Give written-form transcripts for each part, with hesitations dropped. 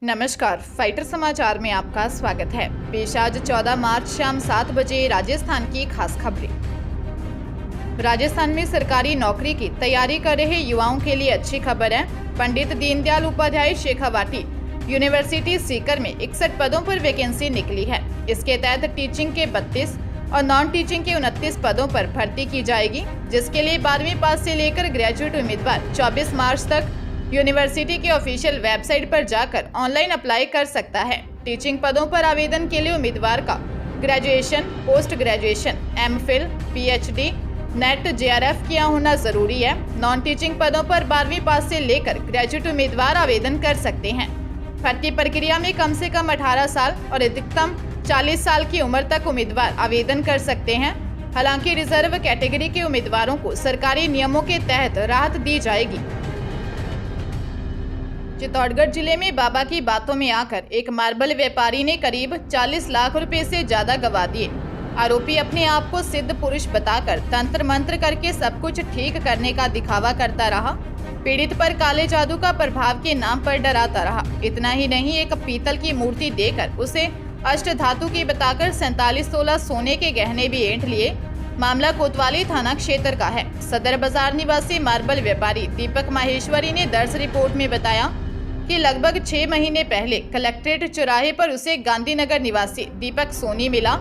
नमस्कार, फाइटर समाचार में आपका स्वागत है। पेश आज 14 मार्च शाम 7 बजे राजस्थान की खास खबरें। राजस्थान में सरकारी नौकरी की तैयारी कर रहे युवाओं के लिए अच्छी खबर है। पंडित दीनदयाल उपाध्याय शेखावाटी यूनिवर्सिटी सीकर में 61 पदों पर वैकेंसी निकली है। इसके तहत टीचिंग के 32 और नॉन टीचिंग के 29 पदों पर भर्ती की जाएगी, जिसके लिए 12वीं पास से लेकर ग्रेजुएट उम्मीदवार 24 मार्च तक यूनिवर्सिटी की ऑफिशियल वेबसाइट पर जाकर ऑनलाइन अप्लाई कर सकता है। टीचिंग पदों पर आवेदन के लिए उम्मीदवार का graduation, post graduation, MPhil, PhD, net, JRF किया होना जरूरी है। नॉन टीचिंग पदों पर 12वीं पास से लेकर ग्रेजुएट उम्मीदवार आवेदन कर सकते हैं। भर्ती प्रक्रिया में कम से कम 18 साल और अधिकतम 40 साल की उम्र तक उम्मीदवार आवेदन कर सकते हैं। हालांकि रिजर्व कैटेगरी के उम्मीदवारों को सरकारी नियमों के तहत राहत दी जाएगी। चित्तौड़गढ़ जिले में बाबा की बातों में आकर एक मार्बल व्यापारी ने करीब 40 लाख रुपए से ज्यादा गंवा दिए। आरोपी अपने आप को सिद्ध पुरुष बताकर तंत्र मंत्र करके सब कुछ ठीक करने का दिखावा करता रहा। पीड़ित पर काले जादू का प्रभाव के नाम पर डराता रहा। इतना ही नहीं, एक पीतल की मूर्ति देकर उसे अष्ट धातु की बताकर 47 तोला सोने के गहने भी ऐंठ लिए। मामला कोतवाली थाना क्षेत्र का है। सदर बाजार निवासी मार्बल व्यापारी दीपक माहेश्वरी ने दर्ज रिपोर्ट में बताया कि लगभग 6 महीने पहले कलेक्ट्रेट चौराहे पर उसे गांधीनगर निवासी दीपक सोनी मिला।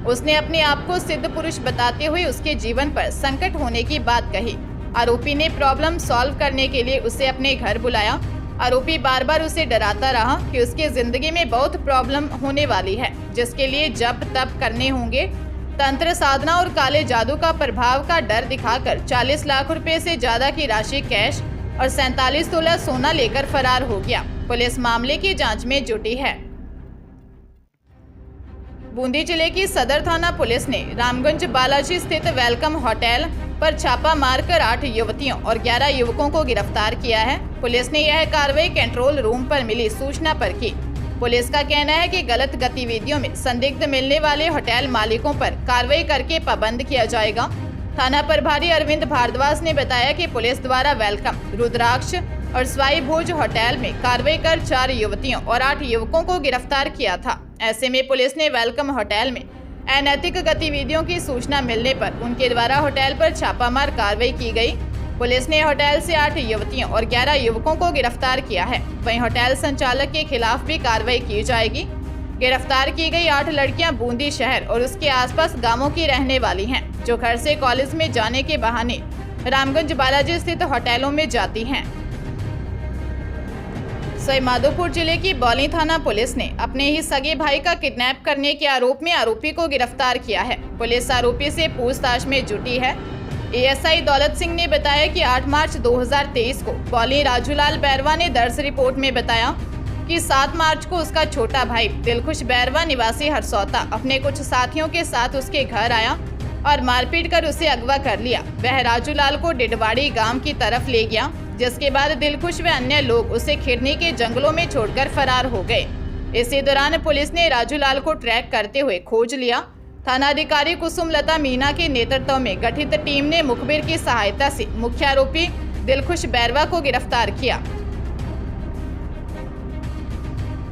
उसने अपने आप को सिद्ध पुरुष बताते हुए उसके जीवन पर संकट होने की बात कही। आरोपी ने प्रॉब्लम सॉल्व करने के लिए उसे अपने घर बुलाया। आरोपी बार बार उसे डराता रहा कि उसकी जिंदगी में बहुत प्रॉब्लम होने वाली है, जिसके लिए जप तप करने होंगे। तंत्र साधना और काले जादू का प्रभाव का डर दिखाकर 40 लाख रुपए से ज्यादा की राशि कैश और 47 तोला सोना लेकर फरार हो गया। पुलिस मामले की जांच में जुटी है। बूंदी जिले की सदर थाना पुलिस ने रामगंज बालाजी स्थित वेलकम होटल पर छापा मारकर 8 युवतियों और 11 युवकों को गिरफ्तार किया है। पुलिस ने यह कार्रवाई कंट्रोल रूम पर मिली सूचना पर की। पुलिस का कहना है कि गलत गतिविधियों में संदिग्ध मिलने वाले होटल मालिकों पर कार्रवाई करके पाबंद किया जाएगा। थाना प्रभारी अरविंद भारद्वाज ने बताया कि पुलिस द्वारा वेलकम, रुद्राक्ष और स्वाई भोज होटल में कार्रवाई कर 4 युवतियों और 8 युवकों को गिरफ्तार किया था। ऐसे में पुलिस ने वेलकम होटल में अनैतिक गतिविधियों की सूचना मिलने पर उनके द्वारा होटल पर छापामार कार्रवाई की गई। पुलिस ने होटल से 8 युवतियों और 11 युवकों को गिरफ्तार किया है। वहीं होटल संचालक के खिलाफ भी कार्रवाई की जाएगी। गिरफ्तार की गई 8 लड़कियां बूंदी शहर और उसके आसपास गांवों की रहने वाली हैं, जो घर से कॉलेज में जाने के बहाने रामगंज बालाजी स्थित होटलों में जाती हैं। सवाईमाधोपुर जिले की बौली थाना पुलिस ने अपने ही सगे भाई का किडनैप करने के आरोप में आरोपी को गिरफ्तार किया है। पुलिस आरोपी से पूछताछ में जुटी है। एएसआई दौलत सिंह ने बताया कि 8 मार्च 2023 को बौली राजूलाल बैरवा ने दर्ज रिपोर्ट में बताया कि 7 मार्च को उसका छोटा भाई दिलखुश बैरवा निवासी हरसौता अपने कुछ साथियों के साथ उसके घर आया और मारपीट कर उसे अगवा कर लिया। वह राजूलाल को डिडवाड़ी गांव की तरफ ले गया, जिसके बाद दिलखुश व अन्य लोग उसे खिरनी के जंगलों में छोड़कर फरार हो गए। इसी दौरान पुलिस ने राजूलाल को ट्रैक करते हुए खोज लिया। थानाधिकारी कुसुमलता मीना के नेतृत्व में गठित टीम ने मुखबिर की सहायता से मुख्य आरोपी दिलखुश बैरवा को गिरफ्तार किया।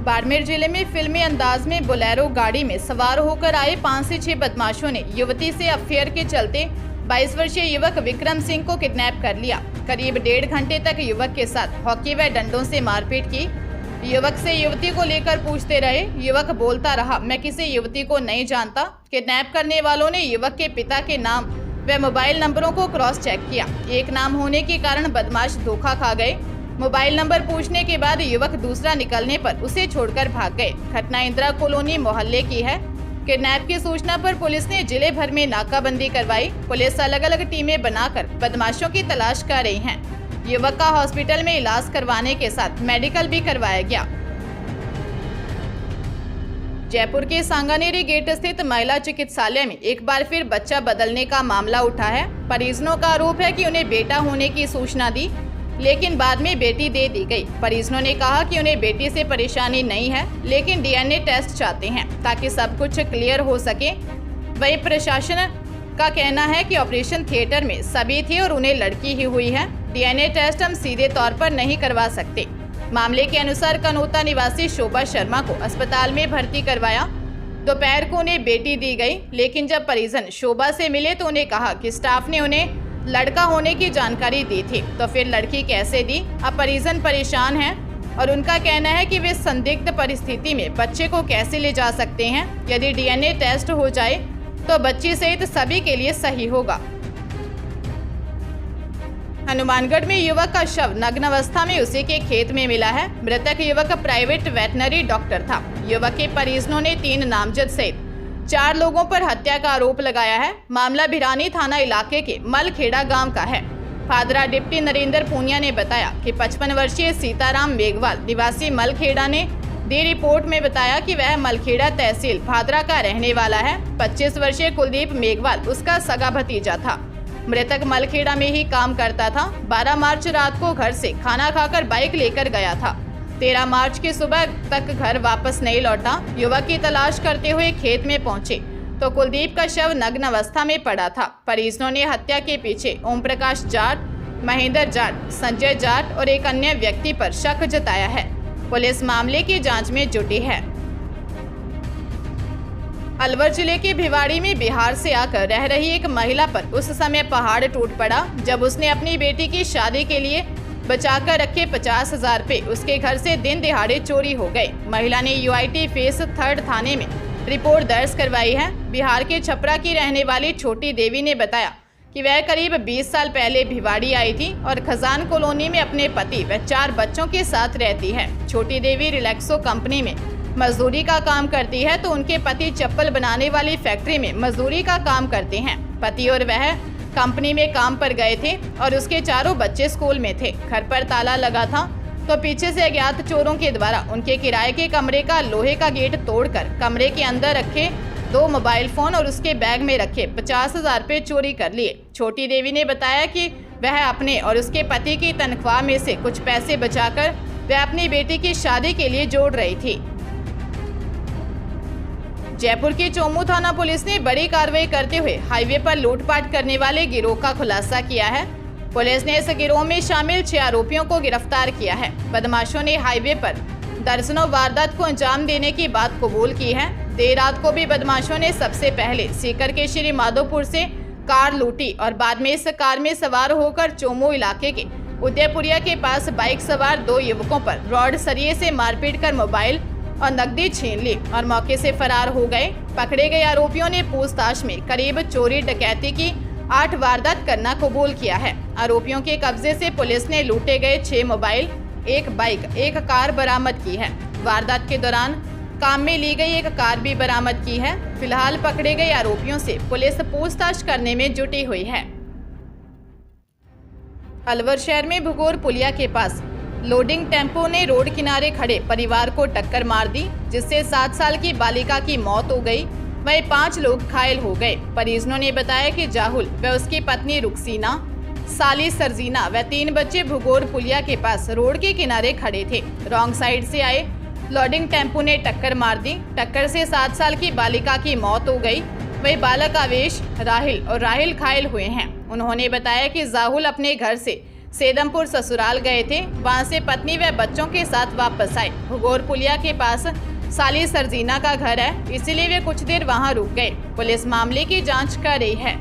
बाड़मेर जिले में फिल्मी अंदाज में बोलेरो गाड़ी में सवार होकर आए 5 से 6 बदमाशों ने युवती से अफेयर के चलते 22 वर्षीय युवक विक्रम सिंह को किडनैप कर लिया। करीब 1.5 घंटे तक युवक के साथ हॉकी व डंडों से मारपीट की। युवक से युवती को लेकर पूछते रहे। युवक बोलता रहा, मैं किसी युवती को नहीं जानता। किडनैप करने वालों ने युवक के पिता के नाम व मोबाइल नंबरों को क्रॉस चेक किया। एक नाम होने के कारण बदमाश धोखा खा गए। मोबाइल नंबर पूछने के बाद युवक दूसरा निकलने पर उसे छोड़कर भाग गए। घटना इंदिरा कॉलोनी मोहल्ले की है। किडनैप की सूचना पर पुलिस ने जिले भर में नाकाबंदी करवाई। पुलिस अलग अलग टीमें बनाकर बदमाशों की तलाश कर रही है। युवक का हॉस्पिटल में इलाज करवाने के साथ मेडिकल भी करवाया गया। जयपुर के सांगानेरी गेट स्थित महिला चिकित्सालय में एक बार फिर बच्चा बदलने का मामला उठा है। परिजनों का आरोप है कि उन्हें बेटा होने की सूचना दी, लेकिन बाद में बेटी दे दी गई। परिजनों ने कहा कि उन्हें बेटी से परेशानी नहीं है, लेकिन डीएनए टेस्ट चाहते हैं ताकि सब कुछ क्लियर हो सके। वहीं प्रशासन का कहना है कि ऑपरेशन थिएटर में सभी थे और उन्हें लड़की ही हुई है। डीएनए टेस्ट हम सीधे तौर पर नहीं करवा सकते। मामले के अनुसार कनोता निवासी शोभा शर्मा को अस्पताल में भर्ती करवाया। दोपहर को उन्हें बेटी दी गई, लेकिन जब परिजन शोभा से मिले तो उन्हें कहा कि स्टाफ ने उन्हें लड़का होने की जानकारी दी थी, तो फिर लड़की कैसे दी। अब परिजन परेशान हैं और उनका कहना है कि वे संदिग्ध परिस्थिति में बच्चे को कैसे ले जा सकते हैं। यदि डीएनए टेस्ट हो जाए तो बच्ची सहित सभी के लिए सही होगा। हनुमानगढ़ में युवक का शव नग्न अवस्था में उसी के खेत में मिला है। मृतक युवक प्राइवेट वेटनरी डॉक्टर था। युवक के परिजनों ने 3 नामजद सहित 4 लोगों पर हत्या का आरोप लगाया है। मामला भिरानी थाना इलाके के मलखेड़ा गांव का है। फादरा डिप्टी नरेंद्र पूनिया ने बताया कि 55 वर्षीय सीताराम मेघवाल निवासी मलखेड़ा ने दी रिपोर्ट में बताया कि वह मलखेड़ा तहसील भादरा का रहने वाला है। 25 वर्षीय कुलदीप मेघवाल उसका सगा भतीजा था। मृतक मलखेड़ा में ही काम करता था। 12 मार्च रात को घर से खाना खाकर बाइक लेकर गया था। 13 मार्च की सुबह तक घर वापस नहीं लौटा। युवक की तलाश करते हुए खेत में पहुंचे तो कुलदीप का शव नग्न अवस्था में पड़ा था। परिजनों ने हत्या के पीछे ओम प्रकाश जाट, महेंद्र जाट, संजय जाट और एक अन्य व्यक्ति पर शक जताया है। पुलिस मामले की जांच में जुटी है। अलवर जिले के भिवाड़ी में बिहार से आकर रह रही एक महिला पर उस समय पहाड़ टूट पड़ा जब उसने अपनी बेटी की शादी के लिए बचाकर रखे 50,000 रुपए उसके घर से दिन दिहाड़े चोरी हो गए। महिला ने यूआईटी फेस 3 थाने में रिपोर्ट दर्ज करवाई है। बिहार के छपरा की रहने वाली छोटी देवी ने बताया कि वह करीब 20 साल पहले भिवाड़ी आई थी और खजान कॉलोनी में अपने पति व 4 बच्चों के साथ रहती है। छोटी देवी रिलैक्सो कंपनी में मजदूरी का काम करती है तो उनके पति चप्पल बनाने वाली फैक्ट्री में मजदूरी का काम करते हैं। पति और वह कंपनी में काम पर गए थे और उसके 4 बच्चे स्कूल में थे। घर पर ताला लगा था तो पीछे से अज्ञात चोरों के द्वारा उनके किराए के कमरे का लोहे का गेट तोड़कर कमरे के अंदर रखे 2 मोबाइल फोन और उसके बैग में रखे 50,000 रुपए चोरी कर लिए। छोटी देवी ने बताया कि वह अपने और उसके पति की तनख्वाह में से कुछ पैसे बचाकर वह अपनी बेटी की शादी के लिए जोड़ रही थी। जयपुर की चोमू थाना पुलिस ने बड़ी कार्रवाई करते हुए हाईवे पर लूटपाट करने वाले गिरोह का खुलासा किया है। पुलिस ने इस गिरोह में शामिल 6 आरोपियों को गिरफ्तार किया है। बदमाशों ने हाईवे पर दर्जनों वारदात को अंजाम देने की बात कबूल की है। देर रात को भी बदमाशों ने सबसे पहले सीकर के श्री माधोपुर से कार लूटी और बाद में इस कार में सवार होकर चोमू इलाके के उदयपुरिया के पास बाइक सवार 2 युवकों पर रॉड सरिये से मारपीट कर मोबाइल और नकदी छीन ली और मौके से फरार हो गए। पकड़े गए आरोपियों ने पूछताछ में करीब चोरी डकैती की 8 वारदात करना कबूल किया है। आरोपियों के कब्जे से पुलिस ने लूटे गए 6 मोबाइल, 1 बाइक, 1 कार बरामद की है। वारदात के दौरान काम में ली गई 1 कार भी बरामद की है। फिलहाल पकड़े गए आरोपियों से पुलिस पूछताछ करने में जुटी हुई है। अलवर शहर में भुगोर पुलिया के पास लोडिंग टेम्पो ने रोड किनारे खड़े परिवार को टक्कर मार दी, जिससे 7 साल की बालिका की मौत हो गई। वहीं 5 लोग घायल हो गए। परिजनों ने बताया कि जाहुल व उसकी पत्नी रुखसीना, साली सरजीना व 3 बच्चे भुगोर पुलिया के पास रोड के किनारे खड़े थे। रॉन्ग साइड से आए लोडिंग टेम्पो ने टक्कर मार दी। टक्कर से 7 साल की बालिका की मौत हो गई। वहीं बालक आवेश, राहिल और राहिल घायल हुए हैं। उन्होंने बताया कि जाहुल अपने घर से सेदमपुर ससुराल गए थे। वहां से पत्नी व बच्चों के साथ वापस आए। भुगोर पुलिया के पास साली सरजीना का घर है, इसीलिए वे कुछ देर वहां रुक गए। पुलिस मामले की जांच कर रही है।